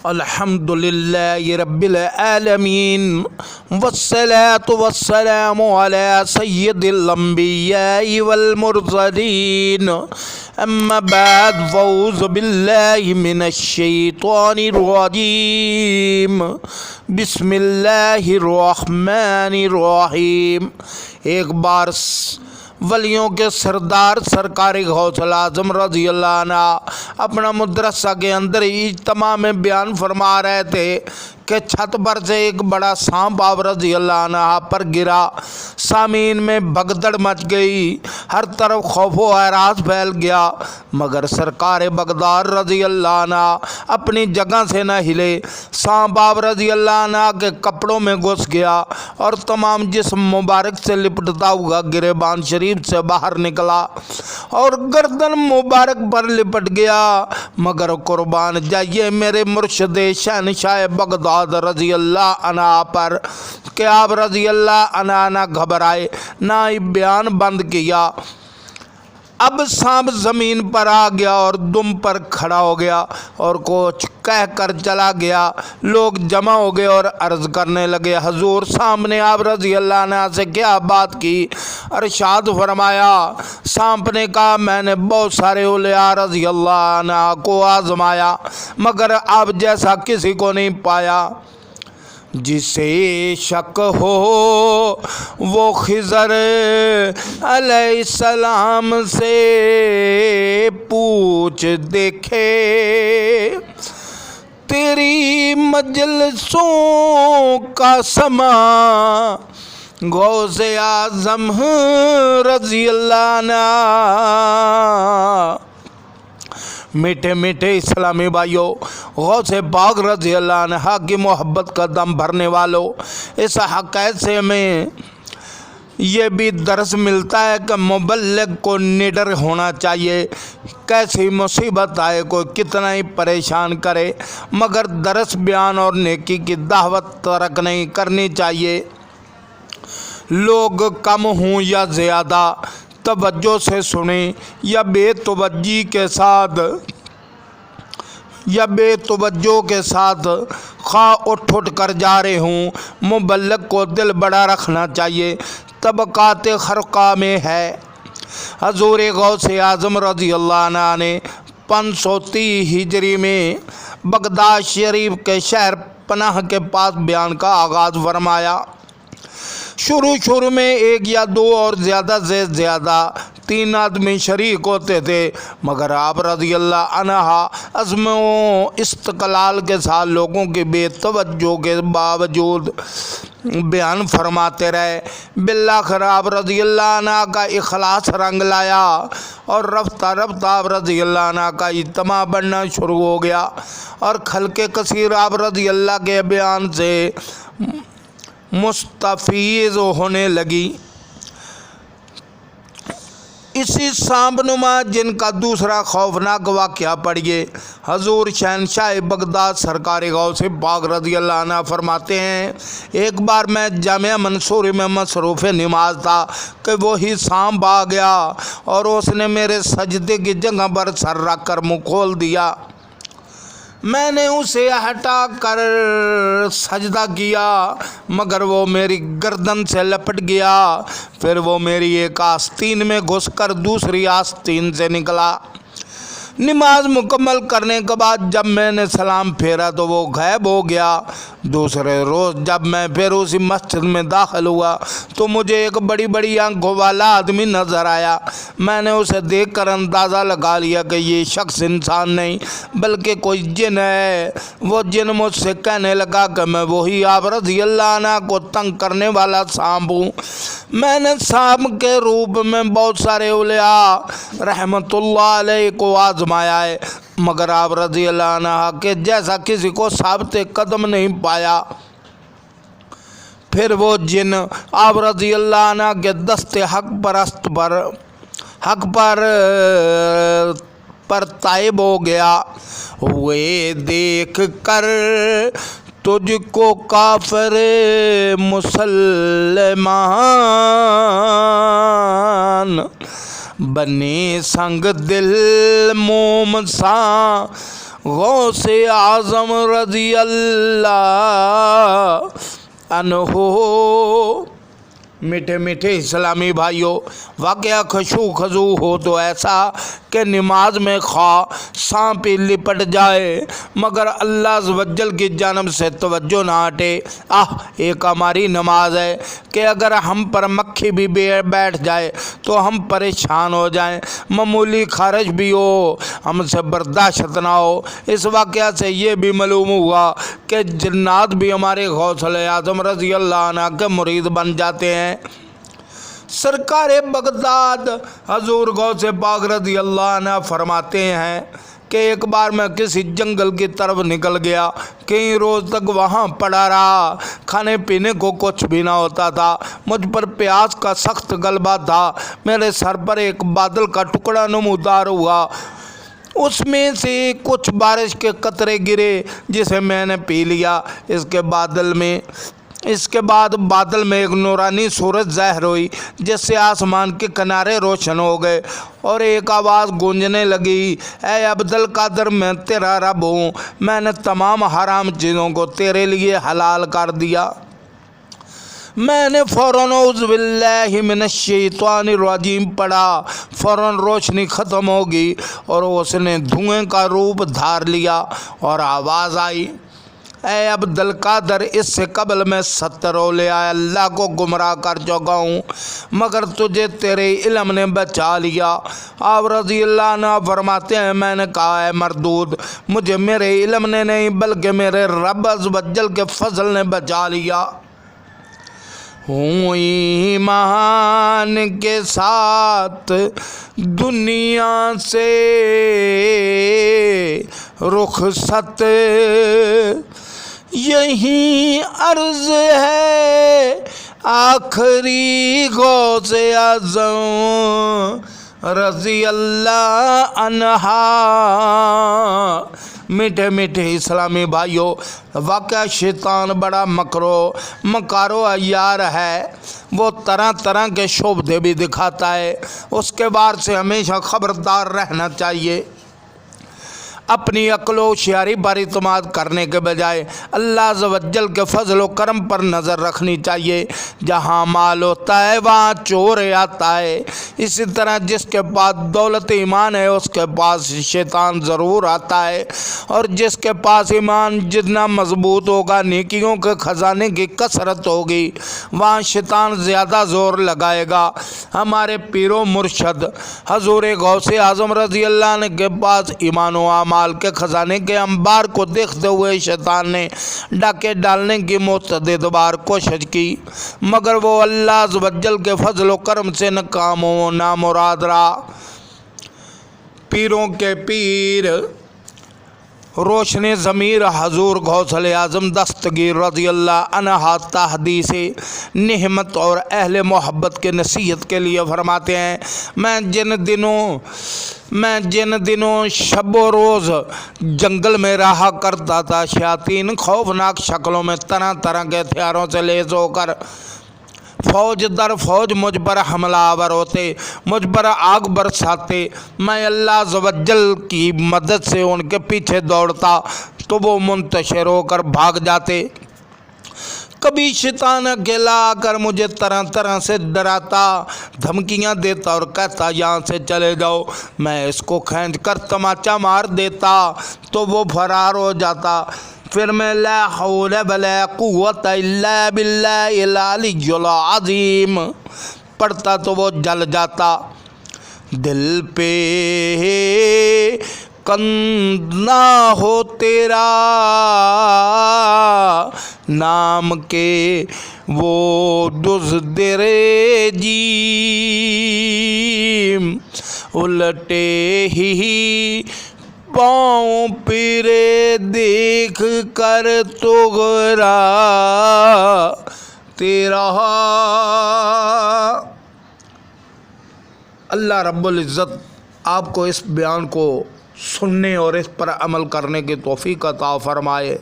الحمد للہ رب العالمین والصلاة والسلام علی سید الانبیاء والمرسلین اما بعد فاعوذ باللہ من الشیطان الرجیم بسم اللہ الرحمن الرحیم۔ ایک بار ولیوں کے سردار سرکار غوث اعظم رضی اللہ عنہ اپنا مدرسہ کے اندر اجتماع میں بیان فرما رہے تھے کہ چھت پر سے ایک بڑا سانپ آپ رضی اللہ عنہ پر گرا۔ سامعین میں بھگدڑ مچ گئی، ہر طرف خوف و ہراس پھیل گیا، مگر سرکار بغداد رضی اللہ عنہ اپنی جگہ سے نہ ہلے۔ سانپ آپ رضی اللہ عنہ کے کپڑوں میں گھس گیا اور تمام جسم مبارک سے لپٹتا ہوا گریبان شریف سے باہر نکلا اور گردن مبارک پر لپٹ گیا۔ مگر قربان جائیے میرے مرشد شہنشاہ بغداد رضی اللہ عنہ پر کہ آپ رضی اللہ عنہ نہ گھبرائے، نہ ہی بیان بند کیا۔ اب سانپ زمین پر آ گیا اور دم پر کھڑا ہو گیا اور کچھ کہہ کر چلا گیا۔ لوگ جمع ہو گئے اور عرض کرنے لگے، حضور سانپ نے آپ رضی اللہ عنہ سے کیا بات کی؟ ارشاد فرمایا، سانپ نے کہا میں نے بہت سارے اولیاء رضی اللہ عنہ کو آزمایا مگر آپ جیسا کسی کو نہیں پایا۔ جسے شک ہو وہ خضر علیہ السلام سے پوچھ دیکھے، تیری مجلسوں کا سما غوث اعظم رضی اللہ عنہ۔ میٹھے میٹھے اسلامی بھائیوں، غوث پاک رضی اللہ عنہ کی محبت کا دم بھرنے والوں، اس حقیقت سے ہمیں یہ بھی درس ملتا ہے کہ مبلغ کو نڈر ہونا چاہیے۔ کیسی مصیبت آئے، کوئی کتنا ہی پریشان کرے، مگر درس بیان اور نیکی کی دعوت ترک نہیں کرنی چاہیے۔ لوگ کم ہوں یا زیادہ، توجہ سے سنیں یا بے توجہی کے ساتھ خواہ اٹھ کر جا رہے ہوں، مبلغ کو دل بڑا رکھنا چاہیے۔ طبقات خرقہ میں ہے، حضور غوث اعظم رضی اللہ عنہ نے 530 ہجری میں بغداد شریف کے شہر پناہ کے پاس بیان کا آغاز فرمایا۔ شروع میں ایک یا دو اور زیادہ سے زیادہ 3 آدمی شریک ہوتے تھے، مگر آپ رضی اللہ عنہ عزم و استقلال کے ساتھ لوگوں کی بے توجہ کے باوجود بیان فرماتے رہے۔ بالآخر آپ رضی اللہ عنہ کا اخلاص رنگ لایا اور رفتہ رفتہ آپ رضی اللہ عنہ کا اجتماع بڑھنا شروع ہو گیا اور خلق کثیر آپ رضی اللہ کے بیان سے مستفیض ہونے لگی۔ اسی سانپ نما جن کا دوسرا خوفناک واقعہ پڑھیے۔ حضور شہنشاہ بغداد سرکار غوث پاک رضی اللہ عنہ فرماتے ہیں، ایک بار میں جامعہ منصوری میں مصروف نماز تھا کہ وہی سانپ آ گیا اور اس نے میرے سجدے کی جگہ پر سر رکھ کر منہ کھول دیا۔ میں نے اسے ہٹا کر سجدہ کیا مگر وہ میری گردن سے لپٹ گیا، پھر وہ میری ایک آستین میں گھس کر دوسری آستین سے نکلا۔ نماز مکمل کرنے کے بعد جب میں نے سلام پھیرا تو وہ غائب ہو گیا۔ دوسرے روز جب میں پھر اسی مسجد میں داخل ہوا تو مجھے ایک بڑی آنکھوں والا آدمی نظر آیا۔ میں نے اسے دیکھ کر اندازہ لگا لیا کہ یہ شخص انسان نہیں بلکہ کوئی جن ہے۔ وہ جن مجھ سے کہنے لگا کہ میں وہی آپ رضی اللہ عنہ کو تنگ کرنے والا سانپ ہوں۔ میں نے سانپ کے روپ میں بہت سارے اولیاء رحمت اللہ علیہ کو آزمایا ہے مگر آپ رضی اللہ عنہ کے جیسا کسی کو ثابت قدم نہیں پایا۔ پھر وہ جن آپ رضی اللہ عنہ کے دست حق پرست پر طائب ہو گیا۔ ہوئے دیکھ کر تجھ کو کافر مسلمان، بنے سنگ دل موم سا غوث اعظم رضی اللہ عنہ۔ میٹھے میٹھے اسلامی بھائیوں، واقعہ خشوع خضوع ہو تو ایسا کہ نماز میں خواہ سانپ لپٹ جائے مگر اللہ عز و جل کی جانب سے توجہ نہ ہٹے۔ ایک ہماری نماز ہے کہ اگر ہم پر مکھی بھی بیٹھ جائے تو ہم پریشان ہو جائیں، معمولی خارش بھی ہو ہم سے برداشت نہ ہو۔ اس واقعہ سے یہ بھی معلوم ہوا کہ جنات بھی ہمارے غوث اعظم رضی اللہ عنہ کے مرید بن جاتے ہیں۔ سرکار بغداد حضور غوث پاک رضی اللہ عنہ فرماتے ہیں کہ ایک بار میں کسی جنگل کی طرف نکل گیا، کئی روز تک وہاں پڑا رہا، کھانے پینے کو کچھ بھی نہ ہوتا تھا، مجھ پر پیاس کا سخت غلبہ تھا، میرے سر پر ایک بادل کا ٹکڑا نمودار ہوا، اس میں سے کچھ بارش کے قطرے گرے جسے میں نے پی لیا۔ اس کے بعد بادل میں ایک نورانی سورج ظاہر ہوئی جس سے آسمان کے کنارے روشن ہو گئے اور ایک آواز گونجنے لگی، اے عبد القادر میں تیرا رب ہوں، میں نے تمام حرام چیزوں کو تیرے لیے حلال کر دیا۔ میں نے فوراً اعوذ باللہ من الشیطان الرجیم پڑھا، فوراً روشنی ختم ہوگی اور اس نے دھوئیں کا روپ دھار لیا اور آواز آئی، اے عبد القادر اس سے قبل میں 70 اولیاء اللہ کو گمراہ کر چکا ہوں مگر تجھے تیرے علم نے بچا لیا۔ آپ رضی اللہ عنہ فرماتے ہیں میں نے کہا اے مردود، مجھے میرے علم نے نہیں بلکہ میرے رب عز و جل کے فضل نے بچا لیا۔ ہوں ایمان کے ساتھ دنیا سے رخصت، یہی عرض ہے آخری غوث اعظم رضی اللہ عنہ۔ میٹھے میٹھے اسلامی بھائیوں، واقعہ شیطان بڑا مکارو عیار ہے، وہ طرح طرح کے شبہے بھی دکھاتا ہے، اس کے بارے سے ہمیشہ خبردار رہنا چاہیے۔ اپنی عقل و ہوشیاری پر اعتماد کرنے کے بجائے اللہ عز و جل کے فضل و کرم پر نظر رکھنی چاہیے۔ جہاں مال ہوتا ہے وہاں چور آتا ہے، اسی طرح جس کے پاس دولت ایمان ہے اس کے پاس شیطان ضرور آتا ہے، اور جس کے پاس ایمان جتنا مضبوط ہوگا، نیکیوں کے خزانے کی کثرت ہوگی، وہاں شیطان زیادہ زور لگائے گا۔ ہمارے پیر و مرشد حضور غوث اعظم رضی اللہ عنہ کے پاس ایمان و اعمال کے خزانے کے انبار کو دیکھتے ہوئے شیطان نے ڈاکے ڈالنے کی متعدد بار کوشش کی مگر وہ اللہ عز و جل کے فضل و کرم سے ناکام و نامراد رہا۔ پیروں کے پیر روشن ضمیر حضور غوث اعظم دستگیر رضی اللہ عنہ تحدیث نعمت اور اہل محبت کے نصیحت کے لیے فرماتے ہیں، میں جن دنوں شب و روز جنگل میں رہا کرتا تھا، شیاطین خوفناک شکلوں میں طرح طرح کے ہتھیاروں سے لیس ہو کر فوج در فوج مجھ پر حملہ آور ہوتے، مجھ پر آگ برساتے، میں اللہ عز و جل کی مدد سے ان کے پیچھے دوڑتا تو وہ منتشر ہو کر بھاگ جاتے۔ کبھی شیطان اکیلا آ کر مجھے طرح طرح سے ڈراتا، دھمکیاں دیتا اور کہتا یہاں سے چلے جاؤ، میں اس کو کھینچ کر تماچا مار دیتا تو وہ فرار ہو جاتا، پھر میں لا حول ولا قوت الا باللہ العلی العظیم پڑھتا تو وہ جل جاتا۔ دل پہ کندہ ہو تیرا نام کے وہ دزدر جیم، الٹے ہی پاؤں پیرے دیکھ کر تغرا تیرا۔ اللہ رب العزت آپ کو اس بیان کو سننے اور اس پر عمل کرنے کی توفیق عطا فرمائے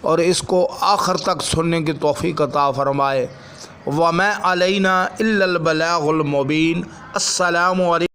اور اس کو آخر تک سننے کی توفیق عطا فرمائے۔ وَمَا عَلَيْنَا إِلَّا الْبَلَاغُ الْمُبِينُ۔ السلام علیکم۔